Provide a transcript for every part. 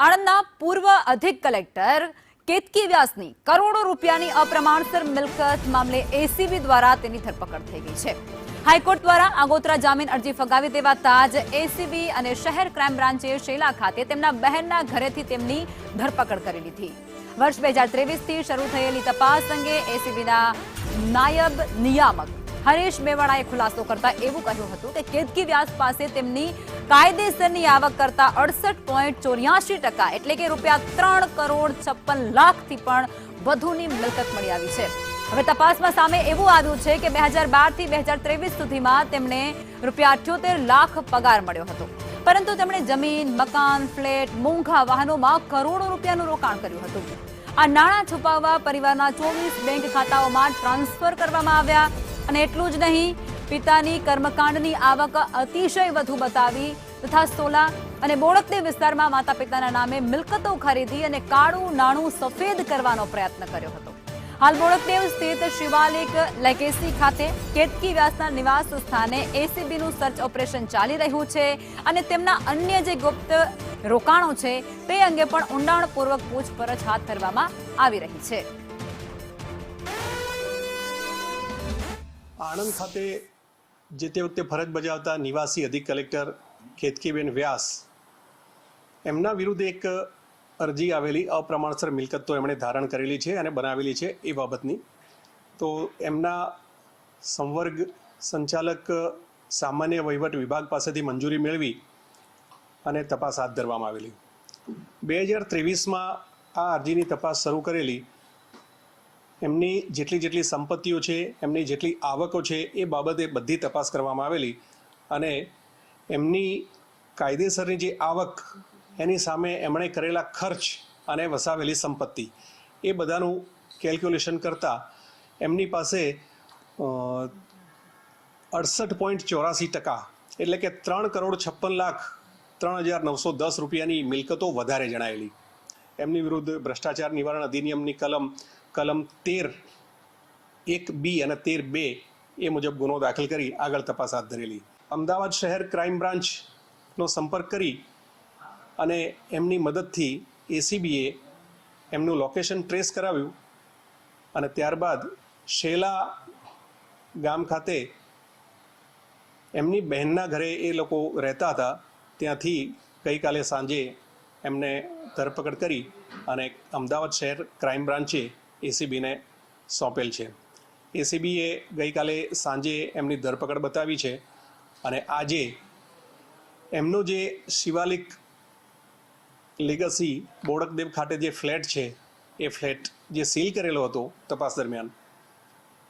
આણંદના પૂર્વ અધિક કલેક્ટર કેતકી વ્યાસની કરોડો રૂપિયાની અપ્રમાણસર મિલકત મામલે એસીબી દ્વારા તેની ધરપકડ થઈ ગઈ છે। હાઈકોર્ટ દ્વારા આગોતરા જામીન અરજી ફગાવી દેવાતા જ એસીબી અને શહેર ક્રાઇમ બ્રાન્ચે શેલા ખાતે તેમના બહેનના ઘરેથી તેમની ધરપકડ કરી લીધી। વર્ષ 2023થી શરૂ થયેલી તપાસ અંગે એસીબીના નાયબ નિયામક હરીશ મેવાડાએ ખુલાસો કરતા એવું કહ્યું હતું કે કેતકી વ્યાસ પાસે તેમની કાયદેસરની આવક કરતા 68.84% એટલે કે ₹3,56,00,000 થી પણ વધુની મિલકત મળી આવી છે। હવે તપાસમાં સામે એવું આવ્યું છે કે 2012 થી 2023 સુધીમાં તેમને ₹78 લાખ પગાર મળ્યો હતો, પરંતુ તેમણે જમીન, મકાન, ફ્લેટ, મોંઘા વાહનોમાં કરોડો રૂપિયાનું રોકાણ કર્યું હતું। આ નાણાં છુપાવવા પરિવારના 24 બેંક ખાતાઓમાં ટ્રાન્સફર કરવામાં આવ્યા અને એટલું જ નહીં, પિતાની કર્મકાંડની આવક અતિશય વધુ બતાવી તથા સોલા અને બોડકદેવ વિસ્તારમાં માતા પિતાના નામે મિલકતો ખરીદી અને કાળું નાણું સફેદ કરવાનો પ્રયત્ન કર્યો હતો। હાલ બોડકદેવ સ્થિત શિવાલિક લેગેસી ખાતે કેતકી વ્યાસના નિવાસ સ્થાને એસીબીનું સર્ચ ઓપરેશન ચાલી રહ્યું છે અને તેમના અન્ય જે ગુપ્ત રોકાણો છે તે અંગે પણ ઊંડાણપૂર્વક પૂછપરછ હાથ ધરવામાં આવી રહી છે। આણંદ ખાતે જે તે વખતે ફરજ બજાવતા નિવાસી અધિક કલેક્ટર કેતકીબેન વ્યાસ એમના વિરુદ્ધ એક અરજી આવેલી અપ્રમાણસર મિલકત તો એમણે ધારણ કરેલી છે અને બનાવેલી છે એ બાબતની, તો એમના સંવર્ગ સંચાલક સામાન્ય વહીવટ વિભાગ પાસેથી મંજૂરી મેળવી અને તપાસ હાથ ધરવામાં આવેલી। 2023માં આ અરજીની તપાસ શરૂ કરેલી। એમની જેટલી સંપત્તિઓ છે, એમની જેટલી આવકો છે એ બાબતે બધી તપાસ કરવામાં આવેલી અને એમની કાયદેસરની જે આવક એની સામે એમણે કરેલા ખર્ચ અને વસાવેલી સંપત્તિ એ બધાનું કેલ્ક્યુલેશન કરતાં એમની પાસે 68.84% એટલે કે ₹3,56,03,910 રૂપિયાની મિલકતો વધારે જણાયેલી। એમની વિરુદ્ધ ભ્રષ્ટાચાર નિવારણ અધિનિયમની કલમ 13(1)(b) અને 13(2) એ મુજબ ગુનો દાખલ કરી આગળ તપાસ હાથ ધરેલી। અમદાવાદ શહેર ક્રાઇમ બ્રાન્ચનો સંપર્ક કરી અને એમની મદદથી એસીબીએ એમનું લોકેશન ટ્રેસ કરાવ્યું અને ત્યારબાદ શેલા ગામ ખાતે એમની બહેનના ઘરે એ લોકો રહેતા હતા, ત્યાંથી ગઈકાલે સાંજે એમને ધરપકડ કરી અને અમદાવાદ શહેર ક્રાઇમ બ્રાન્ચે એસીબીને સોંપેલ છે। એસીબીએ ગઈકાલે સાંજે એમની ધરપકડ બતાવી છે અને આજે એમનો જે શિવાલિક લેગસી બોડકદેવ ખાતે જે ફ્લેટ છે એ ફ્લેટ જે સીલ કરેલો હતો તપાસ દરમિયાન,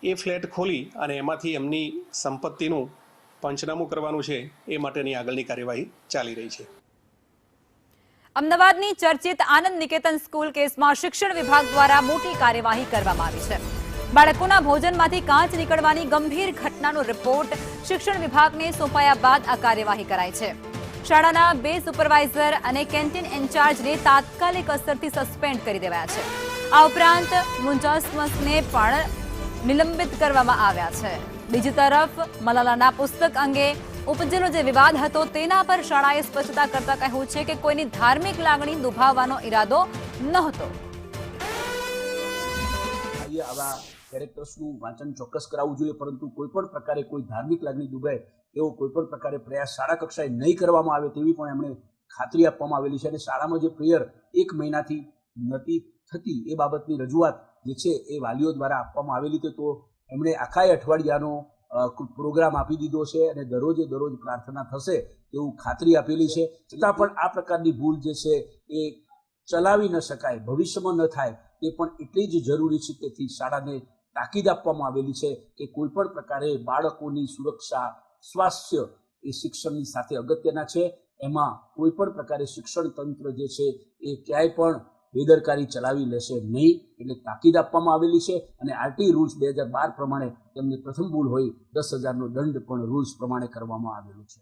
એ ફ્લેટ ખોલી અને એમાંથી એમની સંપત્તિનું પંચનામું કરવાનું છે એ માટેની આગળની કાર્યવાહી ચાલી રહી છે। અમદાવાદની ચર્ચિત આનંદ નિકેતન સ્કૂલ કેસમાં શિક્ષણ વિભાગ દ્વારા મોટી કાર્યવાહી કરવામાં આવી છે। બાળકોના ભોજનમાંથી કાંચ નીકળવાની ગંભીર ઘટનાનો રિપોર્ટ શિક્ષણ વિભાગને સોંપાયા બાદ આ કાર્યવાહી કરાઈ છે। શાળાના 2 સુપરવાઇઝર અને કેન્ટીન ઇન્ચાર્જને તાત્કાલિક અસરથી સસ્પેન્ડ કરી દેવાયા છે। આ ઉપરાંત મુંજાસ્મસને પણ નિલંબિત કરવામાં આવ્યા છે। બીજી તરફ મલાલાના પુસ્તક અંગે ઉપજેલો જે વિવાદ હતો તેના પર શાળાએ સ્પષ્ટતા કરતા કહ્યું છે કે કોઈની ધાર્મિક લાગણી દુભાવવાનો ઈરાદો નહોતો। આવા કેરેક્ટર્સનું વાંચન ચોક્કસ કરાવવું જોઈએ, પરંતુ કોઈ પણ પ્રકારે કોઈ ધાર્મિક લાગણી દુભાય એવો કોઈ પણ પ્રકારે પ્રયાસ શાળા કક્ષાએ નહીં કરવામાં આવે તેવી પણ એમણે ખાતરી આપવામાં આવેલી છે। અને શાળામાં જે પ્રેયર 1 મહિનાથી નથી થતી એ બાબતની રજૂઆત જે છે એ વાલીઓ દ્વારા આપવામાં આવેલી છે, તો એમણે આખા અઠવાડિયાનો પ્રોગ્રામ આપી દીધો છે અને દરરોજે દરરોજ પ્રાર્થના થશે એવું ખાતરી આપેલી છે। છતાં પણ આ પ્રકારની ભૂલ જે છે એ ચલાવી ન શકાય, ભવિષ્યમાં ન થાય એ પણ એટલી જ જરૂરી છે। તેથી શાળાને તાકીદ આપવામાં આવેલી છે કે કોઈ પણ પ્રકારે બાળકોની સુરક્ષા, સ્વાસ્થ્ય એ શિક્ષણની સાથે અગત્યના છે। એમાં કોઈ પણ પ્રકારે શિક્ષણ તંત્ર જે છે એ ક્યાંય પણ બેદરકારી ચલાવી લેશે નહીં, એટલે તાકીદ આપવામાં આવેલી છે। અને આરટી રૂલ્સ 2012 પ્રમાણે તેમને પ્રથમ ભૂલ હોય 10,000નો દંડ પણ રૂલ્સ પ્રમાણે કરવામાં આવેલો છે।